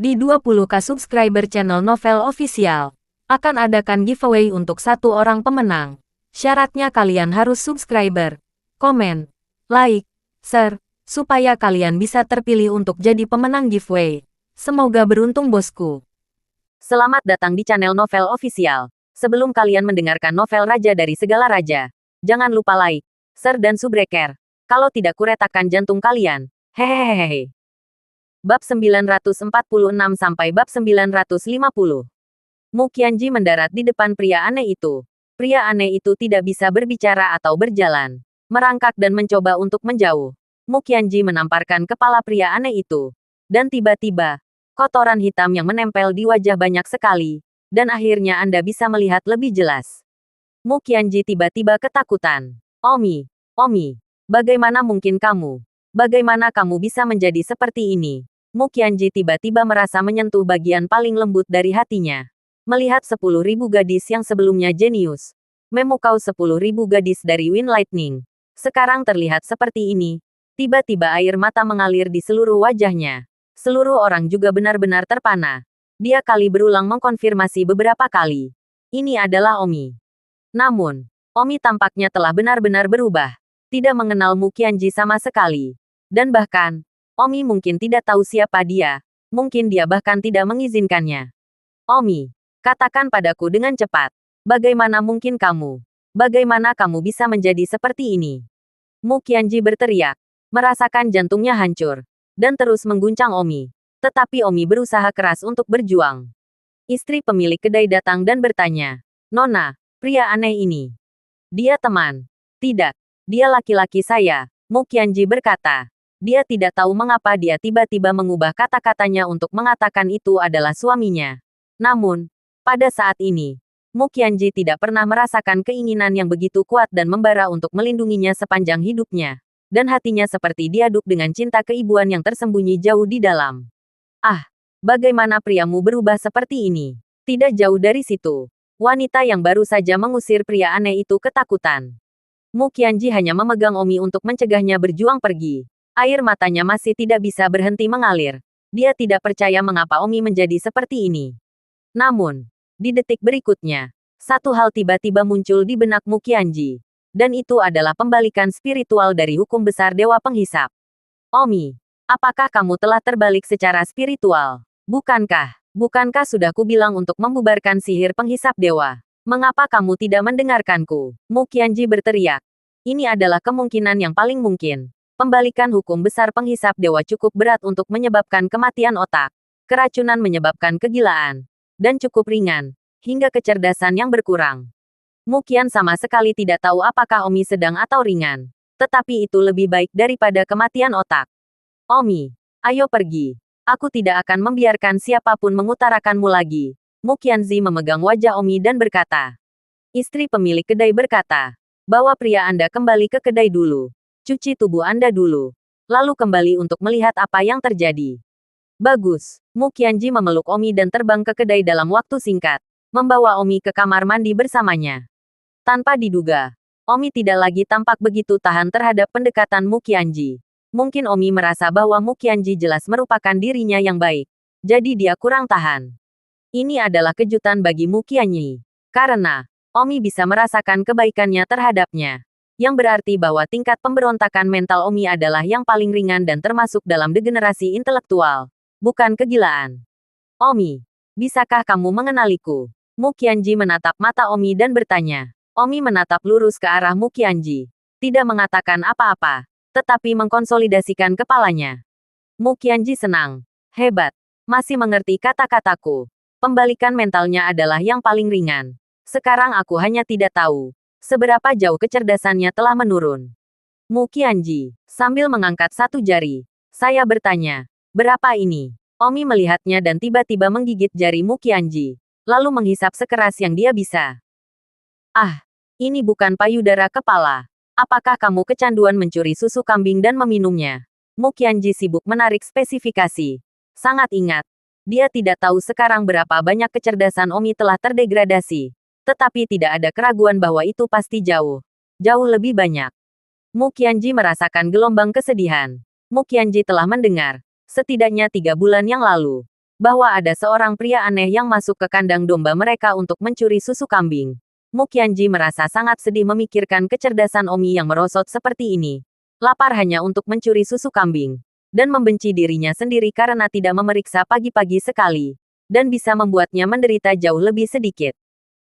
Di 20k subscriber channel Novel Official, akan adakan giveaway untuk satu orang pemenang. Syaratnya kalian harus subscriber, komen, like, share, supaya kalian bisa terpilih untuk jadi pemenang giveaway. Semoga beruntung bosku. Selamat datang di channel Novel Official. Sebelum kalian mendengarkan novel Raja dari Segala Raja, jangan lupa like, share dan subscribe. Kalau tidak kuretakan jantung kalian. Hehehehe. Bab 946 sampai bab 950. Mu Qianji mendarat di depan pria aneh itu. Pria aneh itu tidak bisa berbicara atau berjalan, merangkak dan mencoba untuk menjauh. Mu Qianji menamparkan kepala pria aneh itu. Dan tiba-tiba, kotoran hitam yang menempel di wajah banyak sekali, dan akhirnya Anda bisa melihat lebih jelas. Mu Qianji tiba-tiba ketakutan. Omi, bagaimana mungkin kamu? Bagaimana kamu bisa menjadi seperti ini? Mu Qianji tiba-tiba merasa menyentuh bagian paling lembut dari hatinya. Melihat 10.000 gadis yang sebelumnya jenius, memukau 10.000 gadis dari Wind Lightning, sekarang terlihat seperti ini. Tiba-tiba air mata mengalir di seluruh wajahnya. Seluruh orang juga benar-benar terpana. Dia kali berulang mengkonfirmasi beberapa kali. Ini adalah Omi. Namun, Omi tampaknya telah benar-benar berubah. Tidak mengenal Mu Qianji sama sekali. Dan bahkan, Omi mungkin tidak tahu siapa dia. Mungkin dia bahkan tidak mengizinkannya. Omi, katakan padaku dengan cepat. Bagaimana mungkin kamu? Bagaimana kamu bisa menjadi seperti ini? Mu Qianji berteriak. Merasakan jantungnya hancur. Dan terus mengguncang Omi. Tetapi Omi berusaha keras untuk berjuang. Istri pemilik kedai datang dan bertanya. Nona, pria aneh ini. Dia teman. Tidak. Dia laki-laki saya. Mu Qianji berkata. Dia tidak tahu mengapa dia tiba-tiba mengubah kata-katanya untuk mengatakan itu adalah suaminya. Namun, pada saat ini, Mu Qianji tidak pernah merasakan keinginan yang begitu kuat dan membara untuk melindunginya sepanjang hidupnya. Dan hatinya seperti diaduk dengan cinta keibuan yang tersembunyi jauh di dalam. Ah, bagaimana priamu berubah seperti ini? Tidak jauh dari situ, wanita yang baru saja mengusir pria aneh itu ketakutan. Mu Qianji hanya memegang Omi untuk mencegahnya berjuang pergi. Air matanya masih tidak bisa berhenti mengalir. Dia tidak percaya mengapa Omi menjadi seperti ini. Namun, di detik berikutnya, satu hal tiba-tiba muncul di benak Mu Qianji. Dan itu adalah pembalikan spiritual dari hukum besar Dewa Penghisap. Omi, apakah kamu telah terbalik secara spiritual? Bukankah sudah kubilang untuk membubarkan sihir penghisap dewa? Mengapa kamu tidak mendengarkanku? Mu Qianji berteriak. Ini adalah kemungkinan yang paling mungkin. Pembalikan hukum besar penghisap dewa cukup berat untuk menyebabkan kematian otak. Keracunan menyebabkan kegilaan. Dan cukup ringan, hingga kecerdasan yang berkurang. Mu Qian sama sekali tidak tahu apakah Omi sedang atau ringan. Tetapi itu lebih baik daripada kematian otak. Omi, ayo pergi. Aku tidak akan membiarkan siapapun mengutarakanmu lagi. Mu Qianzi memegang wajah Omi dan berkata. Istri pemilik kedai berkata. Bawa pria Anda kembali ke kedai dulu. Cuci tubuh Anda dulu. Lalu kembali untuk melihat apa yang terjadi. Bagus. Mu Qianji memeluk Omi dan terbang ke kedai dalam waktu singkat. Membawa Omi ke kamar mandi bersamanya. Tanpa diduga, Omi tidak lagi tampak begitu tahan terhadap pendekatan Mu Qianji. Mungkin Omi merasa bahwa Mu Qianji jelas merupakan dirinya yang baik. Jadi dia kurang tahan. Ini adalah kejutan bagi Mu Qianji. Karena, Omi bisa merasakan kebaikannya terhadapnya. Yang berarti bahwa tingkat pemberontakan mental Omi adalah yang paling ringan dan termasuk dalam degenerasi intelektual. Bukan kegilaan. Omi, bisakah kamu mengenaliku? Mu Qianji menatap mata Omi dan bertanya. Omi menatap lurus ke arah Mu Qianji. Tidak mengatakan apa-apa, tetapi mengkonsolidasikan kepalanya. Mu Qianji senang. Hebat. Masih mengerti kata-kataku. Pembalikan mentalnya adalah yang paling ringan. Sekarang aku hanya tidak tahu seberapa jauh kecerdasannya telah menurun. Mu Qianji, sambil mengangkat satu jari. Saya bertanya, berapa ini? Omi melihatnya dan tiba-tiba menggigit jari Mu Qianji. Lalu menghisap sekeras yang dia bisa. Ah, ini bukan payudara kepala. Apakah kamu kecanduan mencuri susu kambing dan meminumnya? Mu Qianji sibuk menarik spesifikasi. Sangat ingat. Dia tidak tahu sekarang berapa banyak kecerdasan Omi telah terdegradasi. Tetapi tidak ada keraguan bahwa itu pasti jauh lebih banyak. Mu Qianji merasakan gelombang kesedihan. Mu Qianji telah mendengar, setidaknya 3 bulan yang lalu, bahwa ada seorang pria aneh yang masuk ke kandang domba mereka untuk mencuri susu kambing. Mu Qianji merasa sangat sedih memikirkan kecerdasan Omi yang merosot seperti ini. Lapar hanya untuk mencuri susu kambing. Dan membenci dirinya sendiri karena tidak memeriksa pagi-pagi sekali. Dan bisa membuatnya menderita jauh lebih sedikit.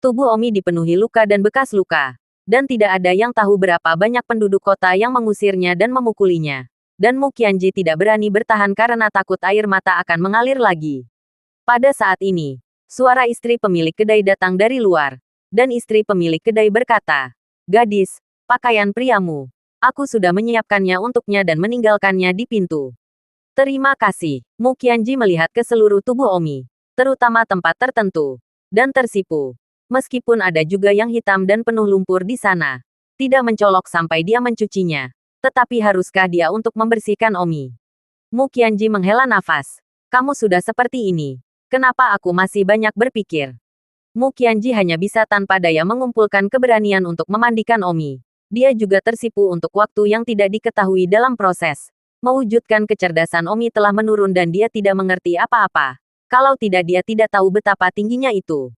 Tubuh Omi dipenuhi luka dan bekas luka. Dan tidak ada yang tahu berapa banyak penduduk kota yang mengusirnya dan memukulinya. Dan Mu Qianji tidak berani bertahan karena takut air mata akan mengalir lagi. Pada saat ini, suara istri pemilik kedai datang dari luar. Dan istri pemilik kedai berkata, "Gadis, pakaian priamu. Aku sudah menyiapkannya untuknya dan meninggalkannya di pintu." Terima kasih. Mu Qianji melihat ke seluruh tubuh Omi, terutama tempat tertentu, dan tersipu. Meskipun ada juga yang hitam dan penuh lumpur di sana. Tidak mencolok sampai dia mencucinya. Tetapi haruskah dia untuk membersihkan Omi? Mu Qianji menghela nafas. Kamu sudah seperti ini. Kenapa aku masih banyak berpikir? Mu Qianji hanya bisa tanpa daya mengumpulkan keberanian untuk memandikan Omi. Dia juga tersipu untuk waktu yang tidak diketahui dalam proses. Mewujudkan kecerdasan Omi telah menurun dan dia tidak mengerti apa-apa. Kalau tidak dia tidak tahu betapa tingginya itu.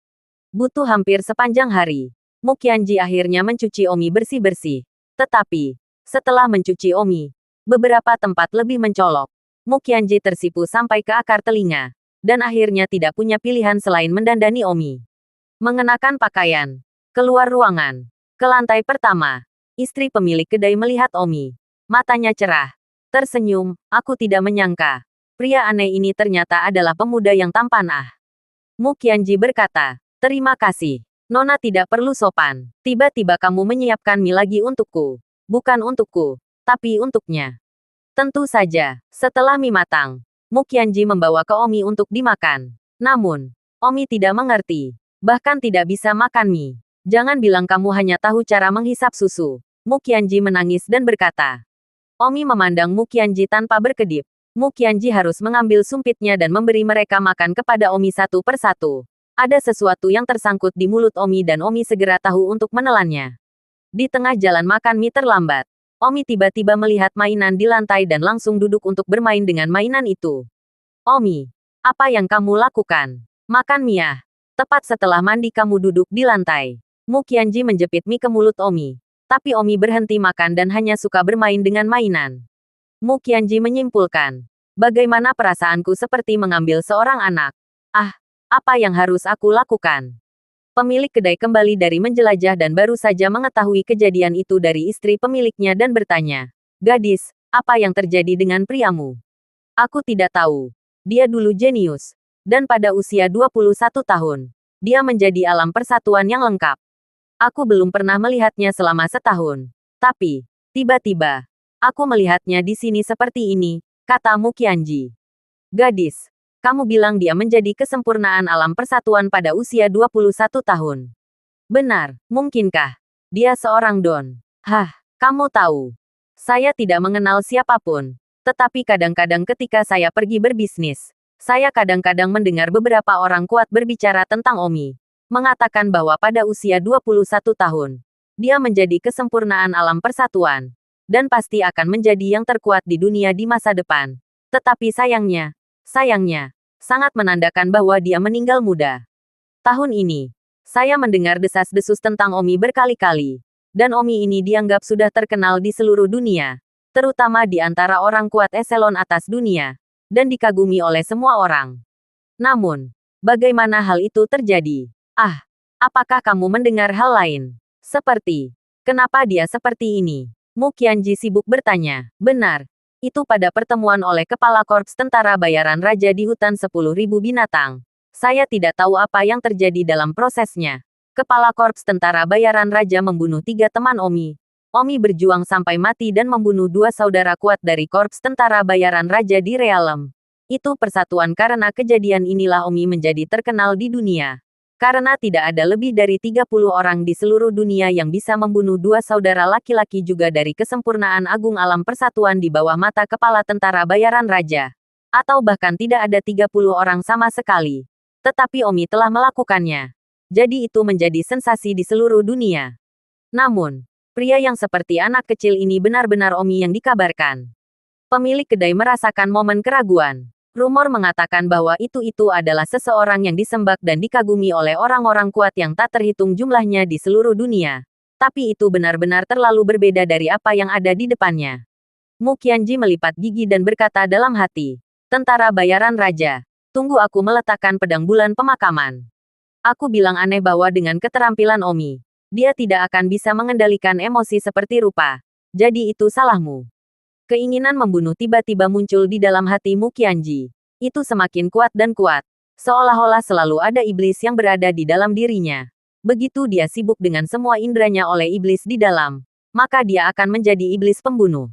Butuh hampir sepanjang hari. Mu Qianji akhirnya mencuci Omi bersih-bersih. Tetapi, setelah mencuci Omi, beberapa tempat lebih mencolok. Mu Qianji tersipu sampai ke akar telinga. Dan akhirnya tidak punya pilihan selain mendandani Omi. Mengenakan pakaian. Keluar ruangan. Ke lantai pertama. Istri pemilik kedai melihat Omi. Matanya cerah. Tersenyum, aku tidak menyangka. Pria aneh ini ternyata adalah pemuda yang tampan ah. Mu Qianji berkata, "Terima kasih. Nona tidak perlu sopan. Tiba-tiba kamu menyiapkan mie lagi untukku. Bukan untukku, tapi untuknya." Tentu saja, setelah mie matang, Mu Qianji membawa ke Omi untuk dimakan. Namun, Omi tidak mengerti. Bahkan tidak bisa makan mie. Jangan bilang kamu hanya tahu cara menghisap susu. Mu Qianji menangis dan berkata. Omi memandang Mu Qianji tanpa berkedip. Mu Qianji harus mengambil sumpitnya dan memberi mereka makan kepada Omi satu persatu. Ada sesuatu yang tersangkut di mulut Omi dan Omi segera tahu untuk menelannya. Di tengah jalan makan mie terlambat, Omi tiba-tiba melihat mainan di lantai dan langsung duduk untuk bermain dengan mainan itu. Omi, apa yang kamu lakukan? Makan mie ah. Tepat setelah mandi kamu duduk di lantai. Mu Qianji menjepit mie ke mulut Omi. Tapi Omi berhenti makan dan hanya suka bermain dengan mainan. Mu Qianji menyimpulkan. Bagaimana perasaanku seperti mengambil seorang anak? Ah, apa yang harus aku lakukan? Pemilik kedai kembali dari menjelajah dan baru saja mengetahui kejadian itu dari istri pemiliknya dan bertanya. Gadis, apa yang terjadi dengan priamu? Aku tidak tahu. Dia dulu jenius. Dan pada usia 21 tahun, dia menjadi alam persatuan yang lengkap. Aku belum pernah melihatnya selama setahun. Tapi, tiba-tiba, aku melihatnya di sini seperti ini, kata Mu Qianji. Gadis, kamu bilang dia menjadi kesempurnaan alam persatuan pada usia 21 tahun. Benar, mungkinkah? Dia seorang don. Hah, kamu tahu. Saya tidak mengenal siapapun. Tetapi kadang-kadang ketika saya pergi berbisnis, saya kadang-kadang mendengar beberapa orang kuat berbicara tentang Omi. Mengatakan bahwa pada usia 21 tahun, dia menjadi kesempurnaan alam persatuan. Dan pasti akan menjadi yang terkuat di dunia di masa depan. Tetapi sayangnya, sangat menandakan bahwa dia meninggal muda. Tahun ini, saya mendengar desas-desus tentang Omi berkali-kali. Dan Omi ini dianggap sudah terkenal di seluruh dunia. Terutama di antara orang kuat eselon atas dunia. Dan dikagumi oleh semua orang. Namun, bagaimana hal itu terjadi? Ah, apakah kamu mendengar hal lain? Seperti, kenapa dia seperti ini? Mu Qianji sibuk bertanya. Benar. Itu pada pertemuan oleh Kepala Korps Tentara Bayaran Raja di hutan 10.000 binatang. Saya tidak tahu apa yang terjadi dalam prosesnya. Kepala Korps Tentara Bayaran Raja membunuh 3 teman Omi. Omi berjuang sampai mati dan membunuh 2 saudara kuat dari Korps Tentara Bayaran Raja di Realem. Itu persatuan karena kejadian inilah Omi menjadi terkenal di dunia. Karena tidak ada lebih dari 30 orang di seluruh dunia yang bisa membunuh 2 saudara laki-laki juga dari kesempurnaan agung alam persatuan di bawah mata Kepala Tentara Bayaran Raja. Atau bahkan tidak ada 30 orang sama sekali. Tetapi Omi telah melakukannya. Jadi itu menjadi sensasi di seluruh dunia. Namun, pria yang seperti anak kecil ini benar-benar Omi yang dikabarkan. Pemilik kedai merasakan momen keraguan. Rumor mengatakan bahwa itu adalah seseorang yang disembah dan dikagumi oleh orang-orang kuat yang tak terhitung jumlahnya di seluruh dunia. Tapi itu benar-benar terlalu berbeda dari apa yang ada di depannya. Mu Qianji melipat gigi dan berkata dalam hati, "Tentara bayaran raja, tunggu aku meletakkan pedang bulan pemakaman." Aku bilang aneh bahwa dengan keterampilan Omi, dia tidak akan bisa mengendalikan emosi seperti rupa. Jadi itu salahmu. Keinginan membunuh tiba-tiba muncul di dalam hati Mu Qianji. Itu semakin kuat dan kuat. Seolah-olah selalu ada iblis yang berada di dalam dirinya. Begitu dia sibuk dengan semua indranya oleh iblis di dalam, maka dia akan menjadi iblis pembunuh.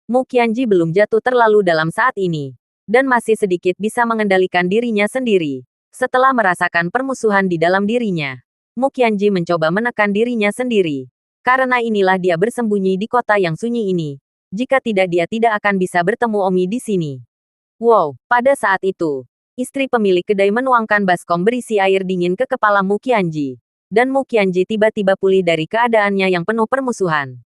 Mu Qianji belum jatuh terlalu dalam saat ini, dan masih sedikit bisa mengendalikan dirinya sendiri. Setelah merasakan permusuhan di dalam dirinya, Mu Qianji mencoba menekan dirinya sendiri. Karena inilah dia bersembunyi di kota yang sunyi ini. Jika tidak dia tidak akan bisa bertemu Omi di sini. Wow, pada saat itu, istri pemilik kedai menuangkan baskom berisi air dingin ke kepala Mu Qianji. Dan Mu Qianji tiba-tiba pulih dari keadaannya yang penuh permusuhan.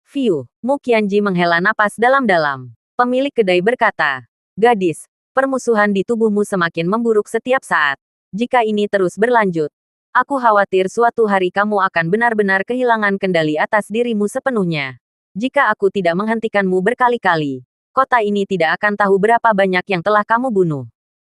Fiu, Mu Qianji menghela napas dalam-dalam. Pemilik kedai berkata, "Gadis, permusuhan di tubuhmu semakin memburuk setiap saat. Jika ini terus berlanjut, aku khawatir suatu hari kamu akan benar-benar kehilangan kendali atas dirimu sepenuhnya. Jika aku tidak menghentikanmu berkali-kali, kota ini tidak akan tahu berapa banyak yang telah kamu bunuh.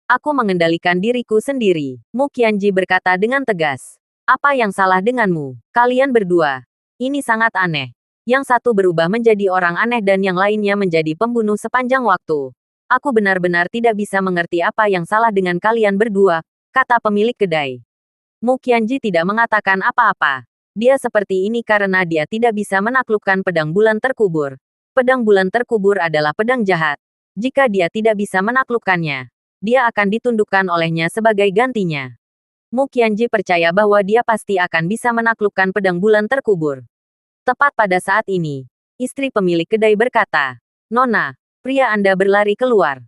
Aku mengendalikan diriku sendiri." Mu Qianji berkata dengan tegas. "Apa yang salah denganmu? Kalian berdua. Ini sangat aneh. Yang satu berubah menjadi orang aneh dan yang lainnya menjadi pembunuh sepanjang waktu. Aku benar-benar tidak bisa mengerti apa yang salah dengan kalian berdua," kata pemilik kedai. Mu Qianji tidak mengatakan apa-apa. Dia seperti ini karena dia tidak bisa menaklukkan pedang bulan terkubur. Pedang bulan terkubur adalah pedang jahat. Jika dia tidak bisa menaklukkannya, dia akan ditundukkan olehnya sebagai gantinya. Mu Qianji percaya bahwa dia pasti akan bisa menaklukkan pedang bulan terkubur. Tepat pada saat ini, istri pemilik kedai berkata, "Nona, pria Anda berlari keluar."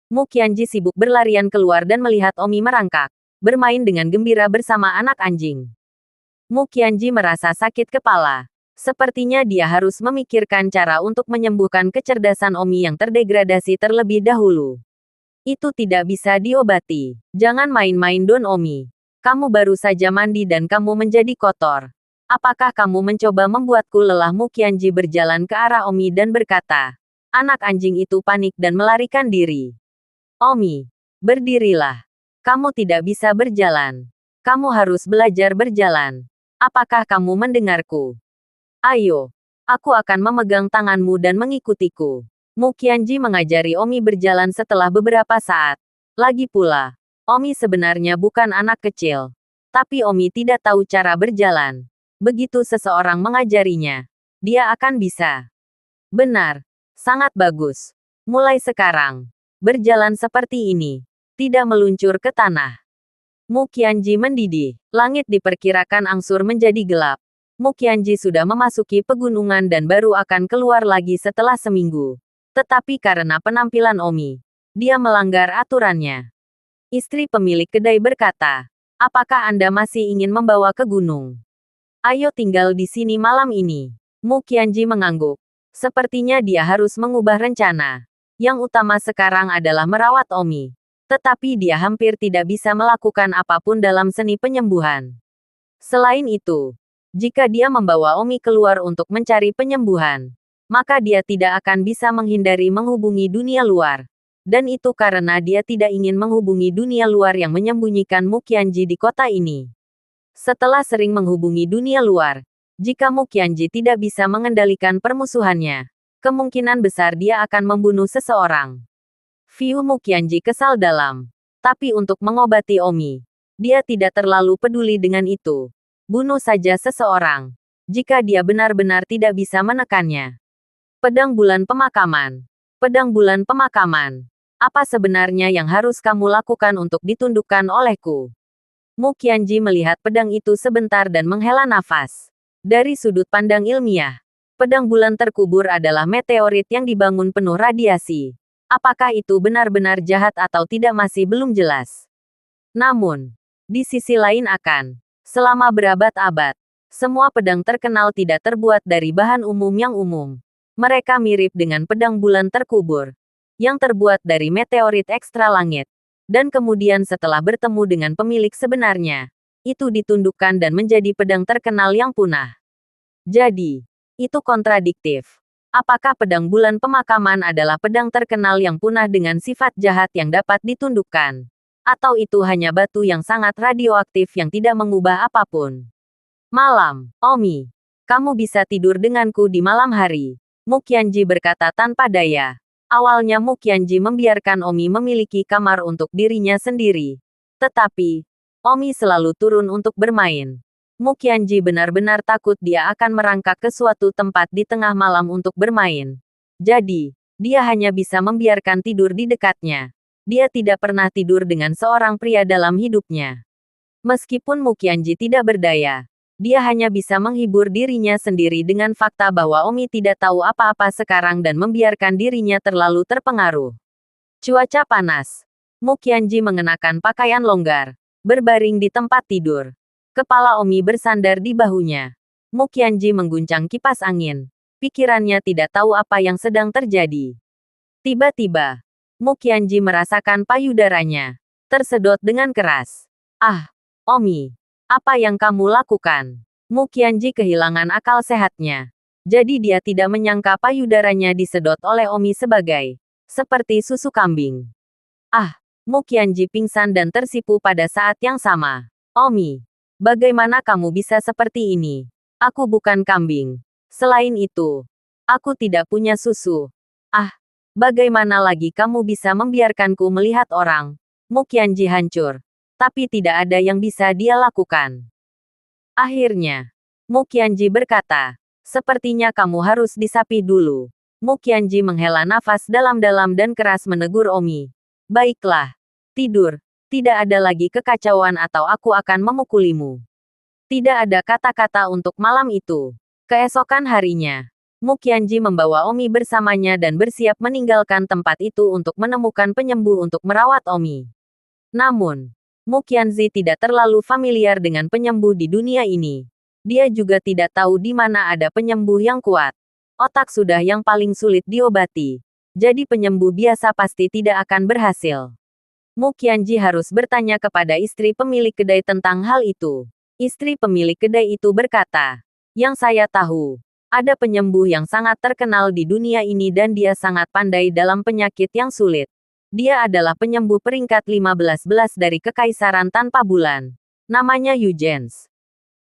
Mu Qianji sibuk berlarian keluar dan melihat Omi merangkak, bermain dengan gembira bersama anak anjing. Mu Qianji merasa sakit kepala. Sepertinya dia harus memikirkan cara untuk menyembuhkan kecerdasan Omi yang terdegradasi terlebih dahulu. Itu tidak bisa diobati. Jangan main-main Don Omi. Kamu baru saja mandi dan kamu menjadi kotor. Apakah kamu mencoba membuatku lelah? Mu Qianji berjalan ke arah Omi dan berkata. Anak anjing itu panik dan melarikan diri. Omi, berdirilah. Kamu tidak bisa berjalan. Kamu harus belajar berjalan. Apakah kamu mendengarku? Ayo, aku akan memegang tanganmu dan mengikutiku. Mu Qianji mengajari Omi berjalan setelah beberapa saat. Lagi pula, Omi sebenarnya bukan anak kecil. Tapi Omi tidak tahu cara berjalan. Begitu seseorang mengajarinya, dia akan bisa. Benar, sangat bagus. Mulai sekarang, berjalan seperti ini. Tidak meluncur ke tanah. Mu Qianji mendidih. Langit diperkirakan angsur menjadi gelap. Mu Qianji sudah memasuki pegunungan dan baru akan keluar lagi setelah seminggu. Tetapi karena penampilan Omi, dia melanggar aturannya. Istri pemilik kedai berkata, "Apakah Anda masih ingin membawa ke gunung? Ayo tinggal di sini malam ini." Mu Qianji mengangguk. Sepertinya dia harus mengubah rencana. Yang utama sekarang adalah merawat Omi. Tetapi dia hampir tidak bisa melakukan apapun dalam seni penyembuhan. Selain itu, jika dia membawa Omi keluar untuk mencari penyembuhan, maka dia tidak akan bisa menghindari menghubungi dunia luar. Dan itu karena dia tidak ingin menghubungi dunia luar yang menyembunyikan Mu Qianji di kota ini. Setelah sering menghubungi dunia luar, jika Mu Qianji tidak bisa mengendalikan permusuhannya, kemungkinan besar dia akan membunuh seseorang. Fiu Mu Qianji kesal dalam. Tapi untuk mengobati Omi, dia tidak terlalu peduli dengan itu. Bunuh saja seseorang. Jika dia benar-benar tidak bisa menekannya. Pedang bulan pemakaman. Pedang bulan pemakaman. Apa sebenarnya yang harus kamu lakukan untuk ditundukkan olehku? Mu Qianji melihat pedang itu sebentar dan menghela nafas. Dari sudut pandang ilmiah, pedang bulan terkubur adalah meteorit yang dibangun penuh radiasi. Apakah itu benar-benar jahat atau tidak masih belum jelas. Namun, di sisi lain selama berabad-abad, semua pedang terkenal tidak terbuat dari bahan umum yang umum. Mereka mirip dengan pedang bulan terkubur, yang terbuat dari meteorit ekstra langit. Dan kemudian setelah bertemu dengan pemilik sebenarnya, itu ditundukkan dan menjadi pedang terkenal yang punah. Jadi, itu kontradiktif. Apakah pedang bulan pemakaman adalah pedang terkenal yang punah dengan sifat jahat yang dapat ditundukkan? Atau itu hanya batu yang sangat radioaktif yang tidak mengubah apapun? Malam, Omi. Kamu bisa tidur denganku di malam hari. Mu Qianji berkata tanpa daya. Awalnya Mu Qianji membiarkan Omi memiliki kamar untuk dirinya sendiri. Tetapi, Omi selalu turun untuk bermain. Mu Qianji benar-benar takut dia akan merangkak ke suatu tempat di tengah malam untuk bermain. Jadi, dia hanya bisa membiarkan tidur di dekatnya. Dia tidak pernah tidur dengan seorang pria dalam hidupnya. Meskipun Mu Qianji tidak berdaya, dia hanya bisa menghibur dirinya sendiri dengan fakta bahwa Omi tidak tahu apa-apa sekarang dan membiarkan dirinya terlalu terpengaruh. Cuaca panas. Mu Qianji mengenakan pakaian longgar, berbaring di tempat tidur. Kepala Omi bersandar di bahunya. Mu Qianji mengguncang kipas angin. Pikirannya tidak tahu apa yang sedang terjadi. Tiba-tiba, Mu Qianji merasakan payudaranya tersedot dengan keras. Ah, Omi, apa yang kamu lakukan? Mu Qianji kehilangan akal sehatnya. Jadi dia tidak menyangka payudaranya disedot oleh Omi seperti susu kambing. Ah, Mu Qianji pingsan dan tersipu pada saat yang sama. Omi, bagaimana kamu bisa seperti ini? Aku bukan kambing. Selain itu, aku tidak punya susu. Ah, bagaimana lagi kamu bisa membiarkanku melihat orang? Mu Qianji hancur. Tapi tidak ada yang bisa dia lakukan. Akhirnya, Mu Qianji berkata, sepertinya kamu harus disapi dulu. Mu Qianji menghela nafas dalam-dalam dan keras menegur Omi. Baiklah, tidur. Tidak ada lagi kekacauan atau aku akan memukulimu. Tidak ada kata-kata untuk malam itu. Keesokan harinya, Mu Qianji membawa Omi bersamanya dan bersiap meninggalkan tempat itu untuk menemukan penyembuh untuk merawat Omi. Namun, Mu Qianji tidak terlalu familiar dengan penyembuh di dunia ini. Dia juga tidak tahu di mana ada penyembuh yang kuat. Otak sudah yang paling sulit diobati. Jadi penyembuh biasa pasti tidak akan berhasil. Mu Qianji harus bertanya kepada istri pemilik kedai tentang hal itu. Istri pemilik kedai itu berkata, yang saya tahu, ada penyembuh yang sangat terkenal di dunia ini dan dia sangat pandai dalam penyakit yang sulit. Dia adalah penyembuh peringkat 15 dari Kekaisaran Tanpa Bulan. Namanya Yu Zhens.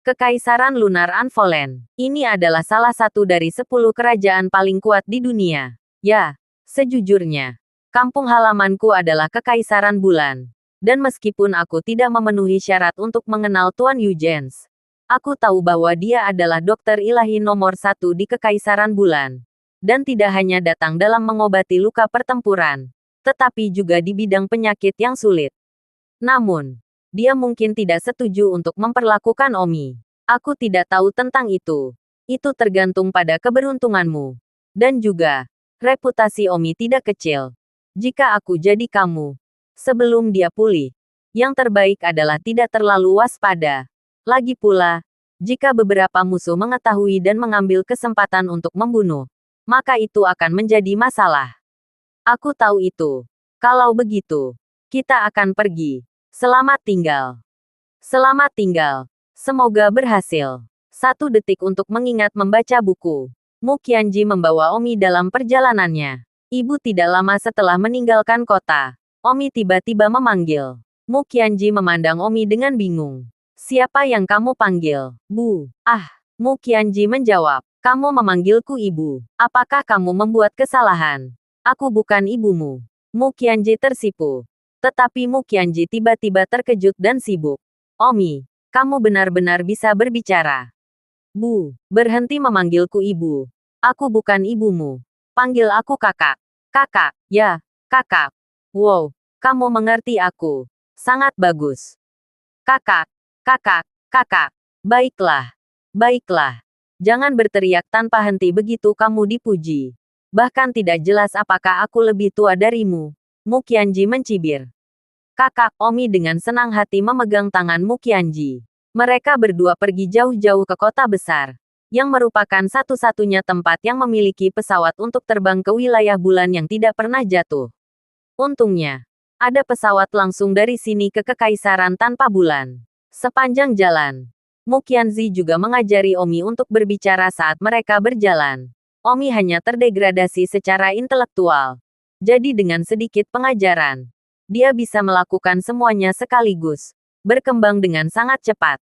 Kekaisaran Lunar Anvolen. Ini adalah salah satu dari 10 kerajaan paling kuat di dunia. Ya, sejujurnya, kampung halamanku adalah Kekaisaran Bulan. Dan meskipun aku tidak memenuhi syarat untuk mengenal Tuan Yu Zhens, aku tahu bahwa dia adalah dokter ilahi nomor 1 di Kekaisaran Bulan. Dan tidak hanya datang dalam mengobati luka pertempuran, tetapi juga di bidang penyakit yang sulit. Namun, dia mungkin tidak setuju untuk memperlakukan Omi. Aku tidak tahu tentang itu. Itu tergantung pada keberuntunganmu. Dan juga, reputasi Omi tidak kecil. Jika aku jadi kamu, sebelum dia pulih, yang terbaik adalah tidak terlalu waspada. Lagi pula, jika beberapa musuh mengetahui dan mengambil kesempatan untuk membunuh, maka itu akan menjadi masalah. Aku tahu itu. Kalau begitu, kita akan pergi. Selamat tinggal. Selamat tinggal. Semoga berhasil. 1 detik untuk mengingat membaca buku. Mu Qianji membawa Omi dalam perjalanannya. Ibu tidak lama setelah meninggalkan kota. Omi tiba-tiba memanggil. Mu Qianji memandang Omi dengan bingung. Siapa yang kamu panggil? Bu. Ah, Mu Qianji menjawab. Kamu memanggilku ibu. Apakah kamu membuat kesalahan? Aku bukan ibumu. Mu Qianji tersipu. Tetapi Mu Qianji tiba-tiba terkejut dan sibuk. Omi, kamu benar-benar bisa berbicara. Bu, berhenti memanggilku ibu. Aku bukan ibumu. Panggil aku kakak. Kakak, ya, kakak. Wow, kamu mengerti aku. Sangat bagus. Kakak, kakak, kakak. Baiklah. Baiklah. Jangan berteriak tanpa henti begitu kamu dipuji. Bahkan tidak jelas apakah aku lebih tua darimu. Mu Qianji mencibir. Kakak, Omi dengan senang hati memegang tangan Mu Qianji. Mereka berdua pergi jauh-jauh ke kota besar. yang merupakan satu-satunya tempat yang memiliki pesawat untuk terbang ke wilayah bulan yang tidak pernah jatuh. Untungnya, ada pesawat langsung dari sini ke Kekaisaran tanpa bulan. Sepanjang jalan, Mu Qianzi juga mengajari Omi untuk berbicara saat mereka berjalan. Omi hanya terdegradasi secara intelektual. Jadi dengan sedikit pengajaran, dia bisa melakukan semuanya sekaligus, berkembang dengan sangat cepat.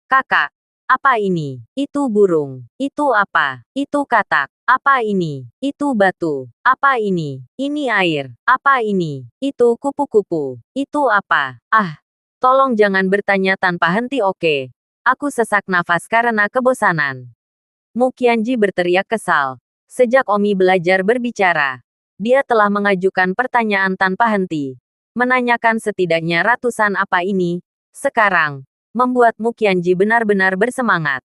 Kakak, apa ini? Itu burung. Itu apa? Itu katak. Apa ini? Itu batu. Apa ini? Ini air. Apa ini? Itu kupu-kupu. Itu apa? Ah, tolong jangan bertanya tanpa henti, oke? Aku sesak nafas karena kebosanan. Mu Qianji berteriak kesal. Sejak Omi belajar berbicara, dia telah mengajukan pertanyaan tanpa henti. Menanyakan setidaknya ratusan apa ini. Sekarang, membuat Mu Qianji benar-benar bersemangat.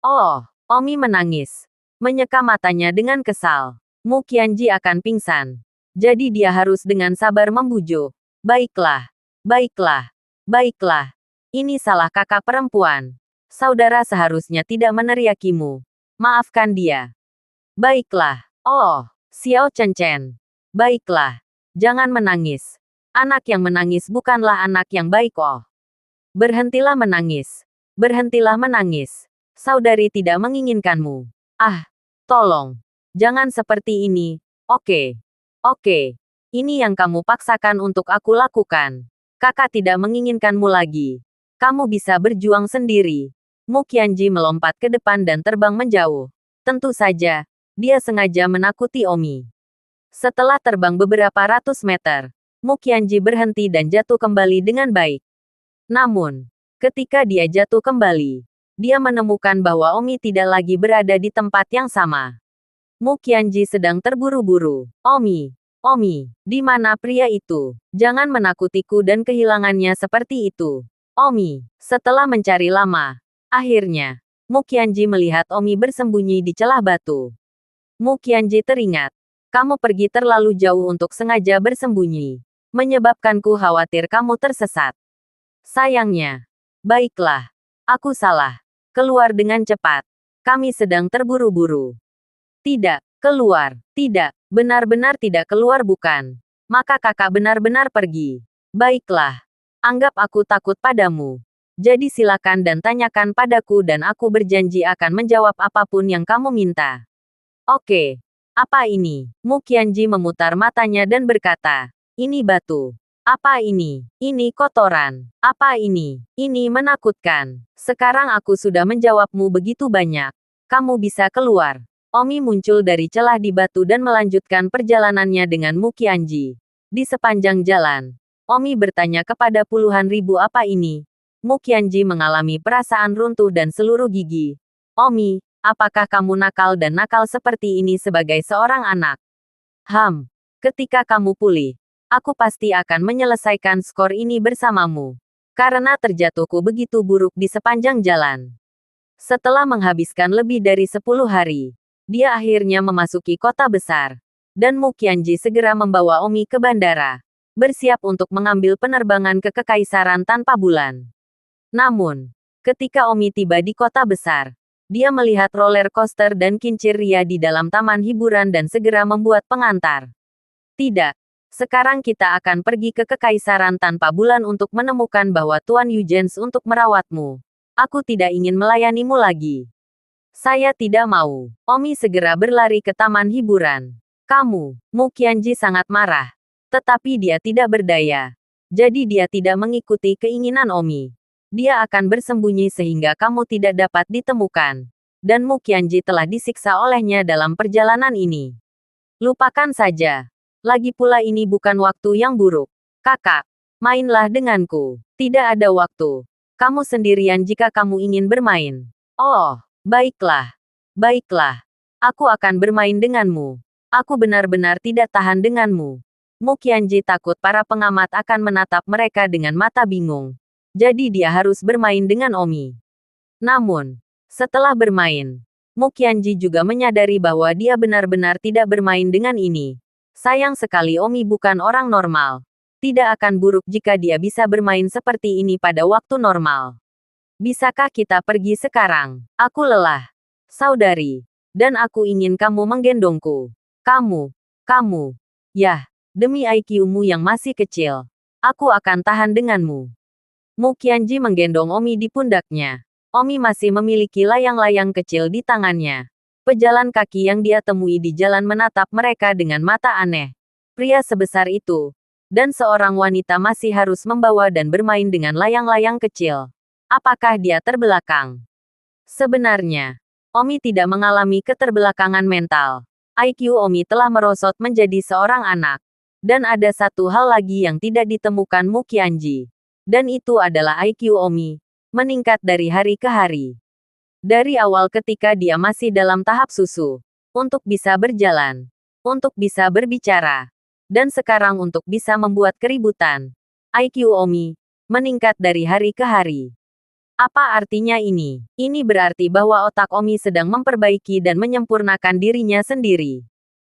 Oh, Omi menangis. Menyeka matanya dengan kesal. Mu Qianji akan pingsan. Jadi dia harus dengan sabar membujuk. Baiklah. Baiklah. Baiklah. Ini salah kakak perempuan. Saudara seharusnya tidak meneriakimu. Maafkan dia. Baiklah. Oh, Xiao Chen. Baiklah. Jangan menangis. Anak yang menangis bukanlah anak yang baik, oh. Berhentilah menangis. Berhentilah menangis. Saudari tidak menginginkanmu. Ah, tolong. Jangan seperti ini. Oke. Oke. Ini yang kamu paksakan untuk aku lakukan. Kakak tidak menginginkanmu lagi. Kamu bisa berjuang sendiri. Mu Qianji melompat ke depan dan terbang menjauh. Tentu saja, dia sengaja menakuti Omi. Setelah terbang beberapa ratus meter, Mu Qianji berhenti dan jatuh kembali dengan baik. Namun, ketika dia jatuh kembali, dia menemukan bahwa Omi tidak lagi berada di tempat yang sama. Mu Qianji sedang terburu-buru. Omi, di mana pria itu? Jangan menakutiku dan kehilangannya seperti itu. Omi, setelah mencari lama, akhirnya, Mu Qianji melihat Omi bersembunyi di celah batu. Mu Qianji teringat, kamu pergi terlalu jauh untuk sengaja bersembunyi, menyebabkanku khawatir kamu tersesat. Sayangnya. Baiklah. Aku salah. Keluar dengan cepat. Kami sedang terburu-buru. Tidak, keluar. Tidak, benar-benar tidak keluar bukan? Maka kakak benar-benar pergi. Baiklah. Anggap aku takut padamu. Jadi silakan dan tanyakan padaku dan aku berjanji akan menjawab apapun yang kamu minta. Oke. Apa ini? Mu Qianji memutar matanya dan berkata, ini batu. Apa ini? Ini kotoran. Apa ini? Ini menakutkan. Sekarang aku sudah menjawabmu begitu banyak. Kamu bisa keluar. Omi muncul dari celah di batu dan melanjutkan perjalanannya dengan Mu Qianji. Di sepanjang jalan, Omi bertanya kepada puluhan ribu apa ini. Mu Qianji mengalami perasaan runtuh dan seluruh gigi. Omi, apakah kamu nakal dan nakal seperti ini sebagai seorang anak? Ketika kamu pulih, aku pasti akan menyelesaikan skor ini bersamamu. Karena terjatuhku begitu buruk di sepanjang jalan. Setelah menghabiskan lebih dari 10 hari, dia akhirnya memasuki kota besar. Dan Mu Qianji segera membawa Omi ke bandara. Bersiap untuk mengambil penerbangan ke Kekaisaran tanpa bulan. Namun, ketika Omi tiba di kota besar, dia melihat roller coaster dan kincir ria di dalam taman hiburan dan segera membuat pengantar. Tidak. Sekarang kita akan pergi ke Kekaisaran tanpa bulan untuk menemukan bahwa Tuan Yujens untuk merawatmu. Aku tidak ingin melayanimu lagi. Saya tidak mau. Omi segera berlari ke taman hiburan. Kamu, Mu Qianji sangat marah. Tetapi dia tidak berdaya. Jadi dia tidak mengikuti keinginan Omi. Dia akan bersembunyi sehingga kamu tidak dapat ditemukan. Dan Mu Qianji telah disiksa olehnya dalam perjalanan ini. Lupakan saja. Lagi pula ini bukan waktu yang buruk. Kakak, mainlah denganku. Tidak ada waktu. Kamu sendirian jika kamu ingin bermain. Oh, baiklah. Baiklah. Aku akan bermain denganmu. Aku benar-benar tidak tahan denganmu. Mu Qianji takut para pengamat akan menatap mereka dengan mata bingung. Jadi dia harus bermain dengan Omi. Namun, setelah bermain, Mu Qianji juga menyadari bahwa dia benar-benar tidak bermain dengan ini. Sayang sekali Omi bukan orang normal. Tidak akan buruk jika dia bisa bermain seperti ini pada waktu normal. Bisakah kita pergi sekarang? Aku lelah. Saudari. Dan aku ingin kamu menggendongku. Kamu. Yah, demi IQ-mu yang masih kecil. Aku akan tahan denganmu. Mu Qianji menggendong Omi di pundaknya. Omi masih memiliki layang-layang kecil di tangannya. Pejalan kaki yang dia temui di jalan menatap mereka dengan mata aneh. Pria sebesar itu. Dan seorang wanita masih harus membawa dan bermain dengan layang-layang kecil. Apakah dia terbelakang? Sebenarnya, Omi tidak mengalami keterbelakangan mental. IQ Omi telah merosot menjadi seorang anak. Dan ada satu hal lagi yang tidak ditemukan Mu Qianji. Dan itu adalah IQ Omi. Meningkat dari hari ke hari. Dari awal ketika dia masih dalam tahap susu. Untuk bisa berjalan. Untuk bisa berbicara. Dan sekarang untuk bisa membuat keributan. IQ Omi meningkat dari hari ke hari. Apa artinya ini? Ini berarti bahwa otak Omi sedang memperbaiki dan menyempurnakan dirinya sendiri.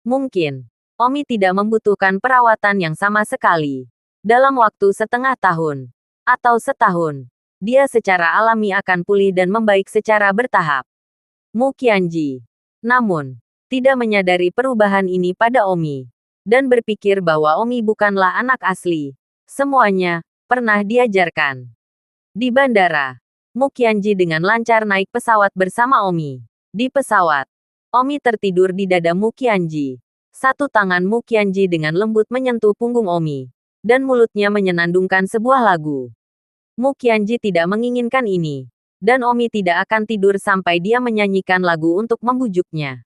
Mungkin, Omi tidak membutuhkan perawatan yang sama sekali. Dalam waktu setengah tahun. Atau setahun. Dia secara alami akan pulih dan membaik secara bertahap. Mu Qianji. Namun, tidak menyadari perubahan ini pada Omi. Dan berpikir bahwa Omi bukanlah anak asli. Semuanya, pernah diajarkan. Di bandara, Mu Qianji dengan lancar naik pesawat bersama Omi. Di pesawat, Omi tertidur di dada Mu Qianji. Satu tangan Mu Qianji dengan lembut menyentuh punggung Omi. Dan mulutnya menyenandungkan sebuah lagu. Mu Qianji tidak menginginkan ini. Dan Omi tidak akan tidur sampai dia menyanyikan lagu untuk membujuknya.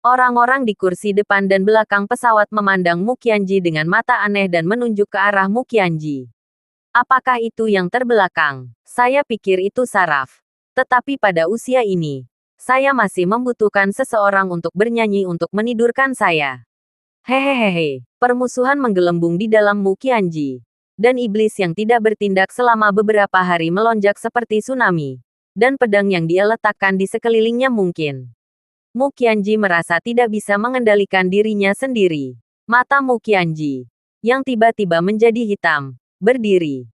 Orang-orang di kursi depan dan belakang pesawat memandang Mu Qianji dengan mata aneh dan menunjuk ke arah Mu Qianji. Apakah itu yang terbelakang? Saya pikir itu saraf. Tetapi pada usia ini, saya masih membutuhkan seseorang untuk bernyanyi untuk menidurkan saya. Hehehehe. Permusuhan menggelembung di dalam Mu Qianji. Dan iblis yang tidak bertindak selama beberapa hari melonjak seperti tsunami. Dan pedang yang dia letakkan di sekelilingnya mungkin. Mu Qianji merasa tidak bisa mengendalikan dirinya sendiri. Mata Mu Qianji, yang tiba-tiba menjadi hitam, berdiri.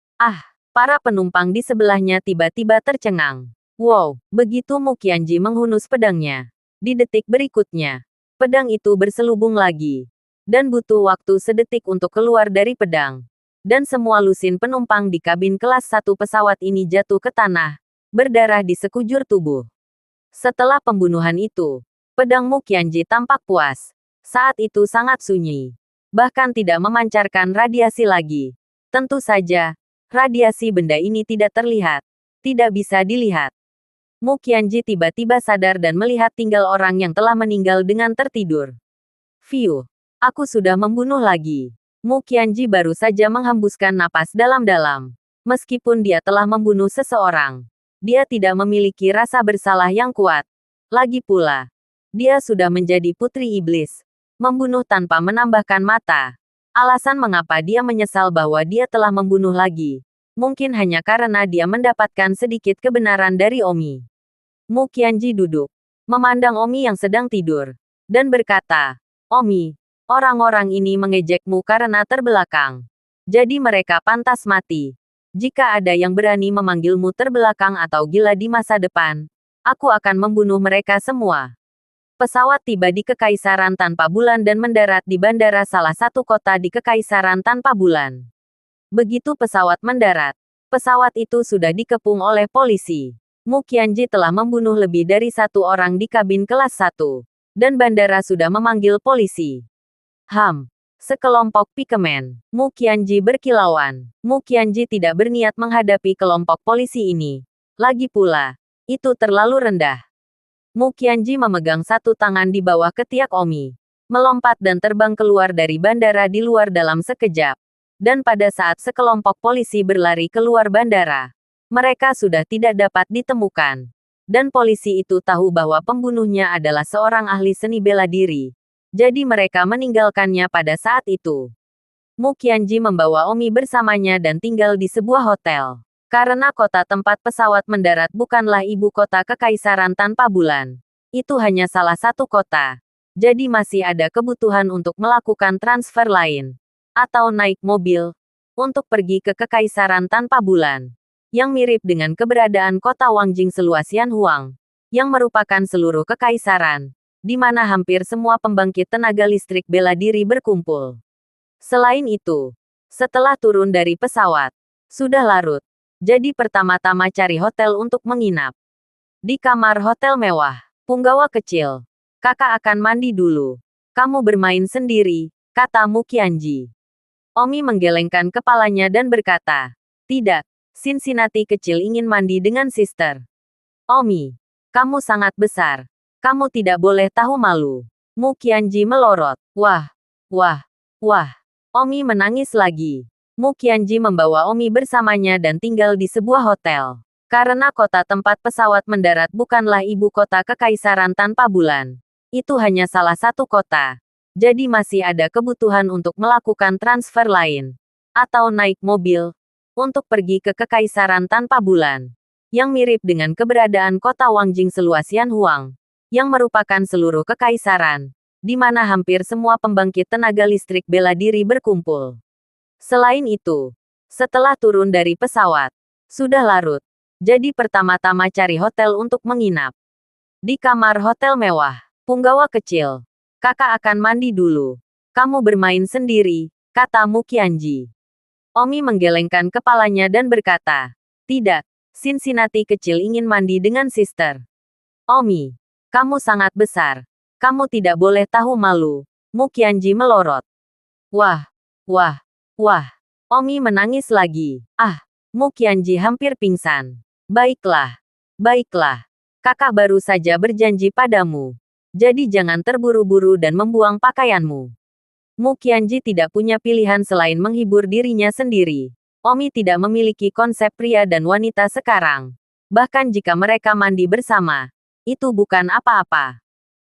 Para penumpang di sebelahnya tiba-tiba tercengang. Wow, begitu Mu Qianji menghunus pedangnya. Di detik berikutnya, pedang itu berselubung lagi. Dan butuh waktu sedetik untuk keluar dari pedang. Dan semua lusin penumpang di kabin kelas 1 pesawat ini jatuh ke tanah, berdarah di sekujur tubuh. Setelah pembunuhan itu, pedang Mu Qianji tampak puas. Saat itu sangat sunyi. Bahkan tidak memancarkan radiasi lagi. Tentu saja, radiasi benda ini tidak terlihat. Tidak bisa dilihat. Mu Qianji tiba-tiba sadar dan melihat tinggal orang yang telah meninggal dengan tertidur. Fiu, aku sudah membunuh lagi. Mu Qianji baru saja menghembuskan napas dalam-dalam. Meskipun dia telah membunuh seseorang, dia tidak memiliki rasa bersalah yang kuat. Lagi pula, dia sudah menjadi putri iblis. Membunuh tanpa menambahkan mata. Alasan mengapa dia menyesal bahwa dia telah membunuh lagi. Mungkin hanya karena dia mendapatkan sedikit kebenaran dari Omi. Mu Qianji duduk, memandang Omi yang sedang tidur, dan berkata, Omi, orang-orang ini mengejekmu karena terbelakang. Jadi mereka pantas mati. Jika ada yang berani memanggilmu terbelakang atau gila di masa depan, aku akan membunuh mereka semua. Pesawat tiba di Kekaisaran Tanpa Bulan dan mendarat di bandara salah satu kota di Kekaisaran Tanpa Bulan. Begitu pesawat mendarat, pesawat itu sudah dikepung oleh polisi. Mu Qianji telah membunuh lebih dari satu orang di kabin kelas 1. Dan bandara sudah memanggil polisi. Sekelompok pikemen. Mu Qianji berkilauan. Mu Qianji tidak berniat menghadapi kelompok polisi ini. Lagi pula, itu terlalu rendah. Mu Qianji memegang satu tangan di bawah ketiak Omi. Melompat dan terbang keluar dari bandara di luar dalam sekejap. Dan pada saat sekelompok polisi berlari keluar bandara, mereka sudah tidak dapat ditemukan. Dan polisi itu tahu bahwa pembunuhnya adalah seorang ahli seni bela diri. Jadi mereka meninggalkannya pada saat itu. Mu Qianji membawa Omi bersamanya dan tinggal di sebuah hotel. Karena kota tempat pesawat mendarat bukanlah ibu kota Kekaisaran Tanpa Bulan. Itu hanya salah satu kota. Jadi masih ada kebutuhan untuk melakukan transfer lain. Atau naik mobil. Untuk pergi ke Kekaisaran Tanpa Bulan. Yang mirip dengan keberadaan kota Wangjing seluas Yanhuang. yang merupakan seluruh kekaisaran, di mana hampir semua pembangkit tenaga listrik bela diri berkumpul. Selain itu, setelah turun dari pesawat, sudah larut. Jadi pertama-tama cari hotel untuk menginap. Di kamar hotel mewah, punggawa kecil. Kakak akan mandi dulu. Kamu bermain sendiri, kata Mu Qianji. Omi menggelengkan kepalanya dan berkata, tidak, Cincinnati kecil ingin mandi dengan sister. Omi, kamu sangat besar. Kamu tidak boleh tahu malu. Mu Qianji melorot. Wah, wah, wah. Omi menangis lagi. Mu Qianji membawa Omi bersamanya dan tinggal di sebuah hotel. Karena kota tempat pesawat mendarat bukanlah ibu kota kekaisaran tanpa bulan. Itu hanya salah satu kota. Jadi masih ada kebutuhan untuk melakukan transfer lain. Atau naik mobil. Untuk pergi ke kekaisaran tanpa bulan. Yang mirip dengan keberadaan kota Wangjing seluas Yanhuang. Yang merupakan seluruh kekaisaran. Di mana hampir semua pembangkit tenaga listrik bela diri berkumpul. Selain itu, setelah turun dari pesawat, sudah larut. Jadi pertama-tama cari hotel untuk menginap. Di kamar hotel mewah. Punggawa kecil, kakak akan mandi dulu. Kamu bermain sendiri, kata Mu Qianji. Omi menggelengkan kepalanya dan berkata, tidak, Cincinnati kecil ingin mandi dengan sister. Omi, kamu sangat besar. Kamu tidak boleh tahu malu. Mu Qianji melorot. Wah, wah, wah. Omi menangis lagi. Ah, Mu Qianji hampir pingsan. Baiklah, baiklah. Kakak baru saja berjanji padamu. Jadi jangan terburu-buru dan membuang pakaianmu. Mu Qianji tidak punya pilihan selain menghibur dirinya sendiri. Omi tidak memiliki konsep pria dan wanita sekarang. Bahkan jika mereka mandi bersama, itu bukan apa-apa.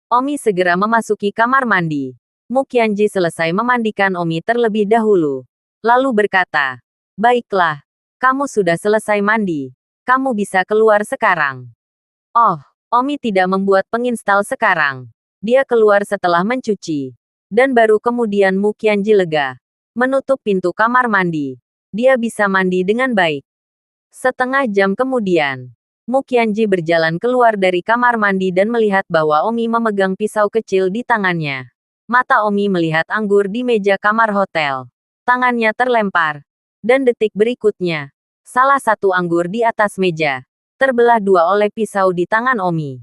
Omi segera memasuki kamar mandi. Mu Qianji selesai memandikan Omi terlebih dahulu. Lalu berkata, baiklah, kamu sudah selesai mandi. Kamu bisa keluar sekarang. Oh. Omi tidak membuat penginstal sekarang. Dia keluar setelah mencuci. Dan baru kemudian Mu Qianji lega. Menutup pintu kamar mandi. Dia bisa mandi dengan baik. Setengah jam kemudian, Mu Qianji berjalan keluar dari kamar mandi dan melihat bahwa Omi memegang pisau kecil di tangannya. Mata Omi melihat anggur di meja kamar hotel. Tangannya terlempar. Dan detik berikutnya, salah satu anggur di atas meja terbelah dua oleh pisau di tangan Omi.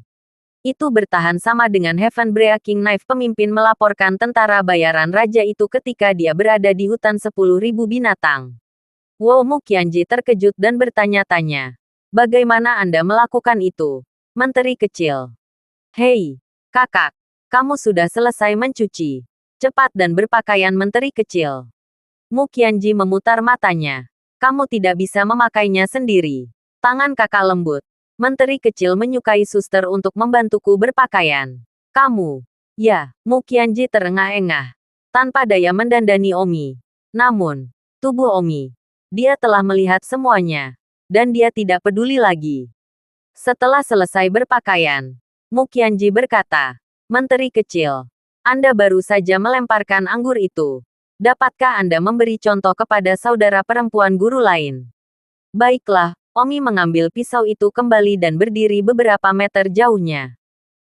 Itu bertahan sama dengan Heaven Breaking Knife. Pemimpin melaporkan tentara bayaran raja itu ketika dia berada di hutan 10.000 binatang. Wow, Mu Qianji terkejut dan bertanya-tanya. Bagaimana Anda melakukan itu? Menteri kecil. Hei, kakak. Kamu sudah selesai mencuci. Cepat dan berpakaian menteri kecil. Mu Qianji memutar matanya. Kamu tidak bisa memakainya sendiri. Tangan kakak lembut. Menteri kecil menyukai suster untuk membantuku berpakaian. Kamu. Ya, Mu Qianji terengah-engah. Tanpa daya mendandani Omi. Namun, tubuh Omi. Dia telah melihat semuanya. Dan dia tidak peduli lagi. Setelah selesai berpakaian, Mu Qianji berkata, Menteri kecil. Anda baru saja melemparkan anggur itu. Dapatkah Anda memberi contoh kepada saudara perempuan guru lain? Baiklah. Omi mengambil pisau itu kembali dan berdiri beberapa meter jauhnya.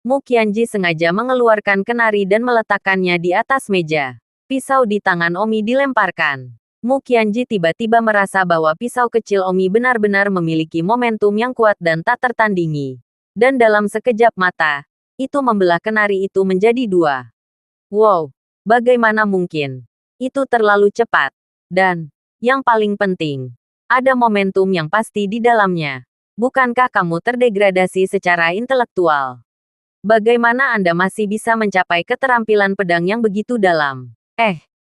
Mu Qianji sengaja mengeluarkan kenari dan meletakkannya di atas meja. Pisau di tangan Omi dilemparkan. Mu Qianji tiba-tiba merasa bahwa pisau kecil Omi benar-benar memiliki momentum yang kuat dan tak tertandingi. Dan dalam sekejap mata, itu membelah kenari itu menjadi dua. Wow, bagaimana mungkin? Itu terlalu cepat. Dan, yang paling penting, ada momentum yang pasti di dalamnya. Bukankah kamu terdegradasi secara intelektual? Bagaimana Anda masih bisa mencapai keterampilan pedang yang begitu dalam?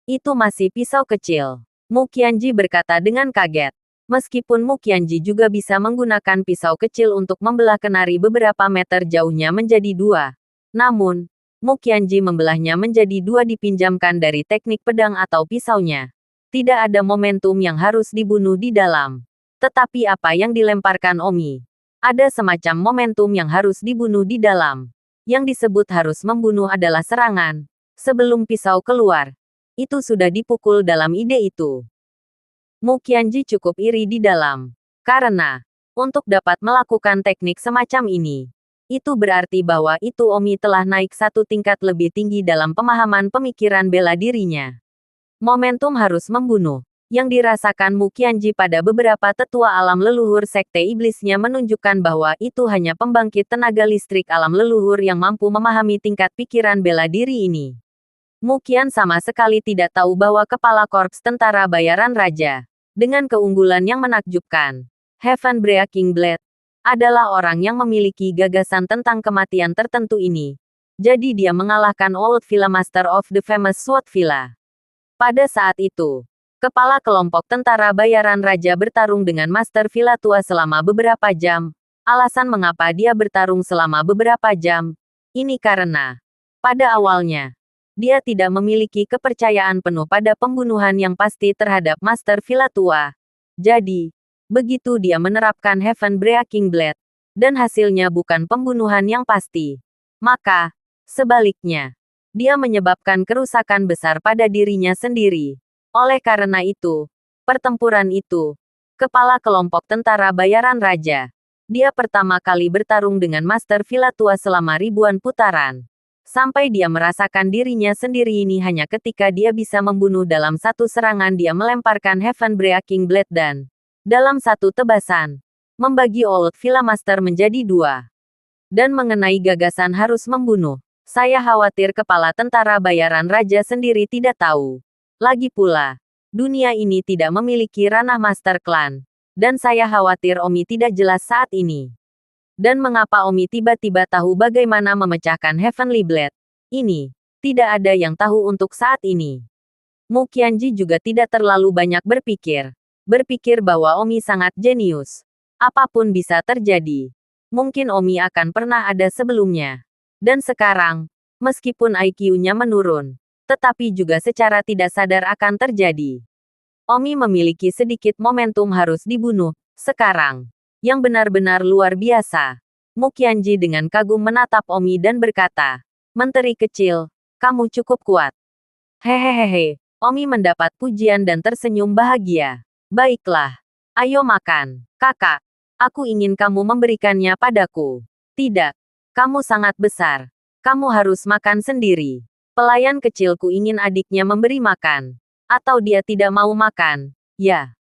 Itu masih pisau kecil. Mu Qianji berkata dengan kaget. Meskipun Mu Qianji juga bisa menggunakan pisau kecil untuk membelah kenari beberapa meter jauhnya menjadi dua. Namun, Mu Qianji membelahnya menjadi dua dipinjamkan dari teknik pedang atau pisaunya. Tidak ada momentum yang harus dibunuh di dalam. Tetapi apa yang dilemparkan Omi? Ada semacam momentum yang harus dibunuh di dalam. Yang disebut harus membunuh adalah serangan. Sebelum pisau keluar. Itu sudah dipukul dalam ide itu. Mu Qianji cukup iri di dalam. Karena, untuk dapat melakukan teknik semacam ini, Itu berarti bahwa itu Omi telah naik satu tingkat lebih tinggi dalam pemahaman pemikiran bela dirinya. Momentum harus membunuh yang dirasakan Mu Qianji pada beberapa tetua alam leluhur sekte iblisnya menunjukkan bahwa itu hanya pembangkit tenaga listrik alam leluhur yang mampu memahami tingkat pikiran bela diri ini. Mu Qian sama sekali tidak tahu bahwa kepala korps tentara bayaran raja, dengan keunggulan yang menakjubkan, Heaven Breaking Blade, adalah orang yang memiliki gagasan tentang kematian tertentu ini. Jadi dia mengalahkan Old Villa Master of the Famous Sword Villa. Pada saat itu, kepala kelompok tentara bayaran raja bertarung dengan Master Villa tua selama beberapa jam. Alasan mengapa dia bertarung selama beberapa jam, ini karena, pada awalnya, dia tidak memiliki kepercayaan penuh pada pembunuhan yang pasti terhadap Master Villa tua. Jadi, begitu dia menerapkan Heaven Breaking Blade, dan hasilnya bukan pembunuhan yang pasti, maka, sebaliknya, dia menyebabkan kerusakan besar pada dirinya sendiri. Oleh karena itu, pertempuran itu, kepala kelompok tentara bayaran raja, dia pertama kali bertarung dengan Master Villa tua selama ribuan putaran. Sampai dia merasakan dirinya sendiri ini hanya ketika dia bisa membunuh dalam satu serangan dia melemparkan Heaven Breaking Blade dan, dalam satu tebasan, membagi Old Villa Master menjadi dua. Dan mengenai gagasan harus membunuh, saya khawatir kepala tentara bayaran raja sendiri tidak tahu. Lagi pula, dunia ini tidak memiliki ranah Master Clan, dan saya khawatir Omi tidak jelas saat ini. Dan mengapa Omi tiba-tiba tahu bagaimana memecahkan Heavenly Blade? Ini, tidak ada yang tahu untuk saat ini. Mu Qianji juga tidak terlalu banyak berpikir. Berpikir bahwa Omi sangat jenius. Apapun bisa terjadi. Mungkin Omi akan pernah ada sebelumnya. Dan sekarang, meskipun IQ-nya menurun, tetapi juga secara tidak sadar akan terjadi. Omi memiliki sedikit momentum harus dibunuh, sekarang. Yang benar-benar luar biasa. Mu Qianji dengan kagum menatap Omi dan berkata, "Menteri kecil, kamu cukup kuat." Hehehehe, Omi mendapat pujian dan tersenyum bahagia. Baiklah, ayo makan, kakak. Aku ingin kamu memberikannya padaku. Tidak, kamu sangat besar. Kamu harus makan sendiri. Pelayan kecilku ingin adiknya memberi makan. Atau dia tidak mau makan. Ya.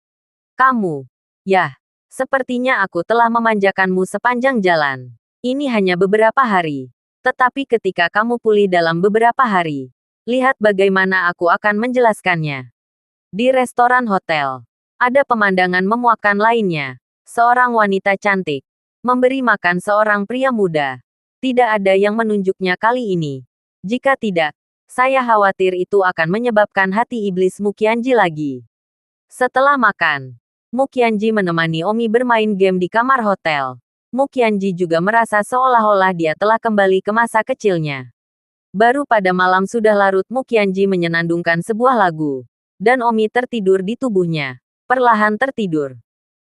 Kamu. Yah. Sepertinya aku telah memanjakanmu sepanjang jalan. Ini hanya beberapa hari. Tetapi ketika kamu pulih dalam beberapa hari, lihat bagaimana aku akan menjelaskannya. Di restoran hotel, ada pemandangan memuakkan lainnya. Seorang wanita cantik memberi makan seorang pria muda. Tidak ada yang menunjuknya kali ini. Jika tidak, saya khawatir itu akan menyebabkan hati iblis Mu Qianji lagi. Setelah makan, Mu Qianji menemani Omi bermain game di kamar hotel. Mu Qianji juga merasa seolah-olah dia telah kembali ke masa kecilnya. Baru pada malam sudah larut Mu Qianji menyenandungkan sebuah lagu. Dan Omi tertidur di tubuhnya. Perlahan tertidur.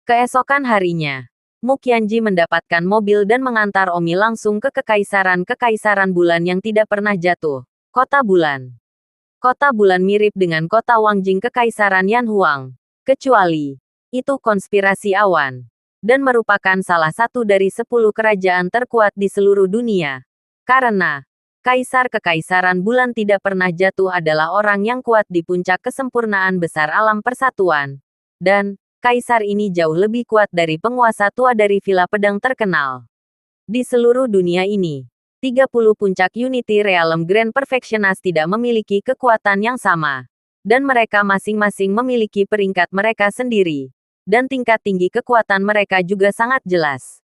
Keesokan harinya, Mu Qianji mendapatkan mobil dan mengantar Omi langsung ke Kekaisaran bulan yang tidak pernah jatuh. Kota bulan. Kota bulan mirip dengan kota Wangjing Kekaisaran Yanhuang. Kecuali, itu konspirasi awan. Dan merupakan salah satu dari 10 kerajaan terkuat di seluruh dunia. Karena, Kaisar Kekaisaran Bulan tidak pernah jatuh adalah orang yang kuat di puncak kesempurnaan besar alam persatuan. Dan, Kaisar ini jauh lebih kuat dari penguasa tua dari Villa Pedang terkenal. Di seluruh dunia ini, 30 puncak Unity Realm Grand Perfectionist tidak memiliki kekuatan yang sama. Dan mereka masing-masing memiliki peringkat mereka sendiri. Dan tingkat tinggi kekuatan mereka juga sangat jelas.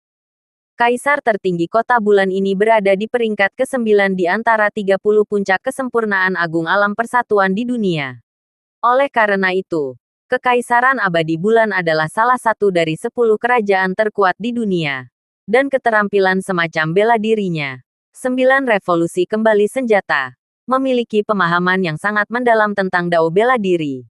Kaisar tertinggi kota bulan ini berada di peringkat ke-9 di antara 30 puncak kesempurnaan agung alam persatuan di dunia. Oleh karena itu, Kekaisaran abadi bulan adalah salah satu dari 10 kerajaan terkuat di dunia. Dan keterampilan semacam bela dirinya. 9 revolusi kembali senjata. Memiliki pemahaman yang sangat mendalam tentang dao bela diri.